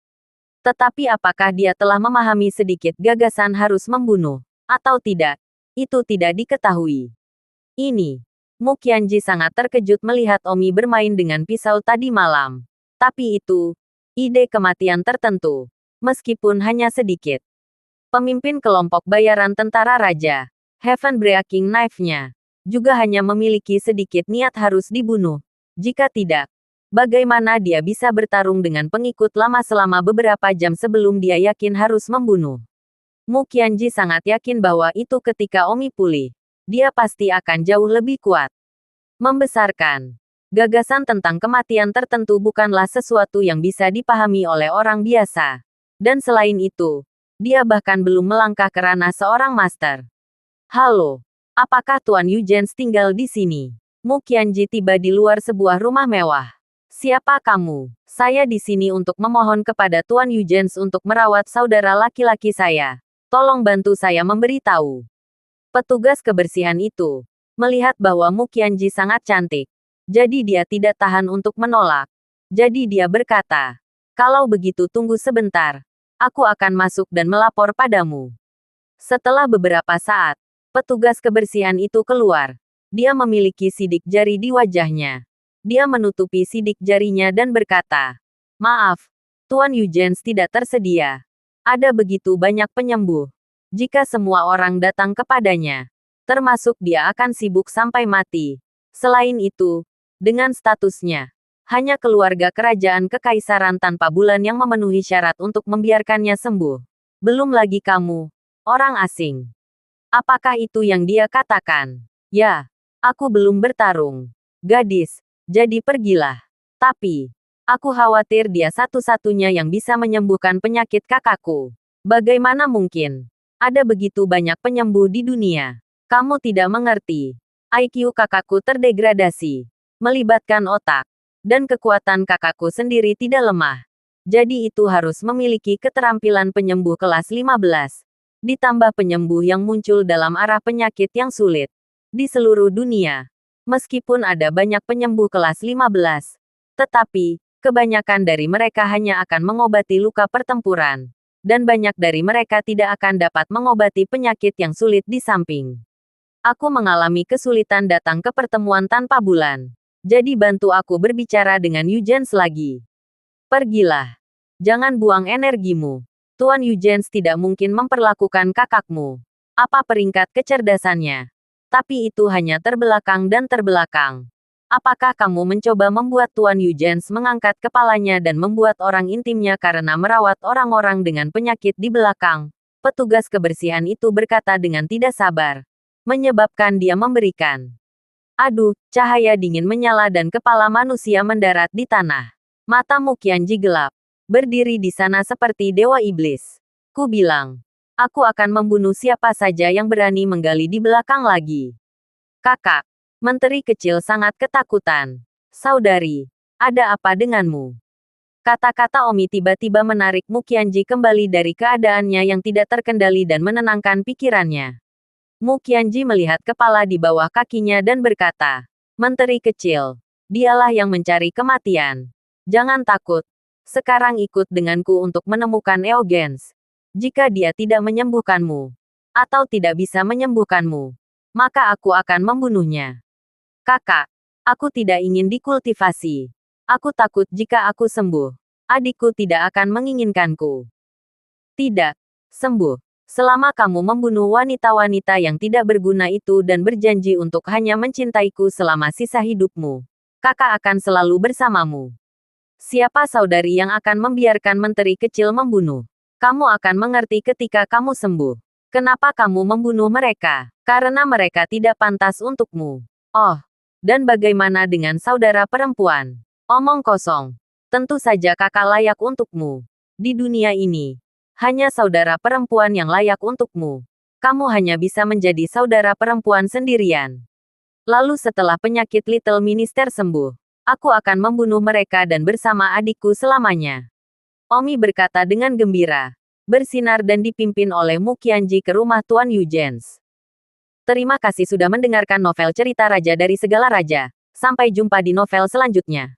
Tetapi apakah dia telah memahami sedikit gagasan harus membunuh, atau tidak? Itu tidak diketahui. Ini, Mu Qianji sangat terkejut melihat Omi bermain dengan pisau tadi malam. Tapi itu, ide kematian tertentu. Meskipun hanya sedikit. Pemimpin kelompok bayaran tentara raja, Heaven Breaking Knife-nya, juga hanya memiliki sedikit niat harus dibunuh. Jika tidak, bagaimana dia bisa bertarung dengan pengikut lama selama beberapa jam sebelum dia yakin harus membunuh? Mu Qianji sangat yakin bahwa itu ketika Omi pulih, dia pasti akan jauh lebih kuat. Membesarkan. Gagasan tentang kematian tertentu bukanlah sesuatu yang bisa dipahami oleh orang biasa. Dan selain itu, dia bahkan belum melangkah ke ranah seorang master. Halo, apakah Tuan Yujens tinggal di sini? Mu Qianji tiba di luar sebuah rumah mewah. Siapa kamu? Saya di sini untuk memohon kepada Tuan Yujens untuk merawat saudara laki-laki saya. Tolong bantu saya memberitahu. Petugas kebersihan itu melihat bahwa Mu Qianji sangat cantik. Jadi dia tidak tahan untuk menolak. Jadi dia berkata, kalau begitu tunggu sebentar. Aku akan masuk dan melapor padamu. Setelah beberapa saat, petugas kebersihan itu keluar. Dia memiliki sidik jari di wajahnya. Dia menutupi sidik jarinya dan berkata, maaf, Tuan Yujens tidak tersedia. Ada begitu banyak penyembuh. Jika semua orang datang kepadanya, termasuk dia akan sibuk sampai mati. Selain itu, dengan statusnya, hanya keluarga kerajaan kekaisaran tanpa bulan yang memenuhi syarat untuk membiarkannya sembuh. Belum lagi kamu, orang asing. Apakah itu yang dia katakan? Ya, aku belum bertarung. Gadis, jadi pergilah. Tapi, aku khawatir dia satu-satunya yang bisa menyembuhkan penyakit kakakku. Bagaimana mungkin? Ada begitu banyak penyembuh di dunia. Kamu tidak mengerti. IQ kakakku terdegradasi. Melibatkan otak. Dan kekuatan kakakku sendiri tidak lemah. Jadi itu harus memiliki keterampilan penyembuh kelas 15. Ditambah penyembuh yang muncul dalam arah penyakit yang sulit. Di seluruh dunia. Meskipun ada banyak penyembuh kelas 15. Tetapi, kebanyakan dari mereka hanya akan mengobati luka pertempuran. Dan banyak dari mereka tidak akan dapat mengobati penyakit yang sulit di samping. Aku mengalami kesulitan datang ke pertemuan tanpa bulan. Jadi bantu aku berbicara dengan Yujens lagi. Pergilah. Jangan buang energimu. Tuan Yujens tidak mungkin memperlakukan kakakmu. Apa peringkat kecerdasannya? Tapi itu hanya terbelakang dan terbelakang. Apakah kamu mencoba membuat Tuan Yujens mengangkat kepalanya dan membuat orang intimnya karena merawat orang-orang dengan penyakit di belakang? Petugas kebersihan itu berkata dengan tidak sabar. Menyebabkan dia memberikan. Aduh, cahaya dingin menyala dan kepala manusia mendarat di tanah. Mata Mu Qianji gelap. Berdiri di sana seperti dewa iblis. Ku bilang, aku akan membunuh siapa saja yang berani menggali di belakang lagi. Kakak, menteri kecil sangat ketakutan. Saudari, ada apa denganmu? Kata-kata Omi tiba-tiba menarik Mu Qianji kembali dari keadaannya yang tidak terkendali dan menenangkan pikirannya. Mu Qianji melihat kepala di bawah kakinya dan berkata, Menteri kecil, dialah yang mencari kematian. Jangan takut. Sekarang ikut denganku untuk menemukan Eogens. Jika dia tidak menyembuhkanmu, atau tidak bisa menyembuhkanmu, maka aku akan membunuhnya. Kakak, aku tidak ingin dikultivasi. Aku takut jika aku sembuh. Adikku tidak akan menginginkanku. Tidak. Sembuh. Selama kamu membunuh wanita-wanita yang tidak berguna itu dan berjanji untuk hanya mencintaiku selama sisa hidupmu, kakak akan selalu bersamamu. Siapa saudari yang akan membiarkan menteri kecil membunuh? Kamu akan mengerti ketika kamu sembuh. Kenapa kamu membunuh mereka? Karena mereka tidak pantas untukmu. Oh, dan bagaimana dengan saudara perempuan? Omong kosong. Tentu saja kakak layak untukmu. Di dunia ini, hanya saudara perempuan yang layak untukmu. Kamu hanya bisa menjadi saudara perempuan sendirian. Lalu setelah penyakit Little Minister sembuh, aku akan membunuh mereka dan bersama adikku selamanya. Omi berkata dengan gembira. Bersinar dan dipimpin oleh Mu Qianji ke rumah Tuan Yujens. Terima kasih sudah mendengarkan novel Cerita Raja dari Segala Raja. Sampai jumpa di novel selanjutnya.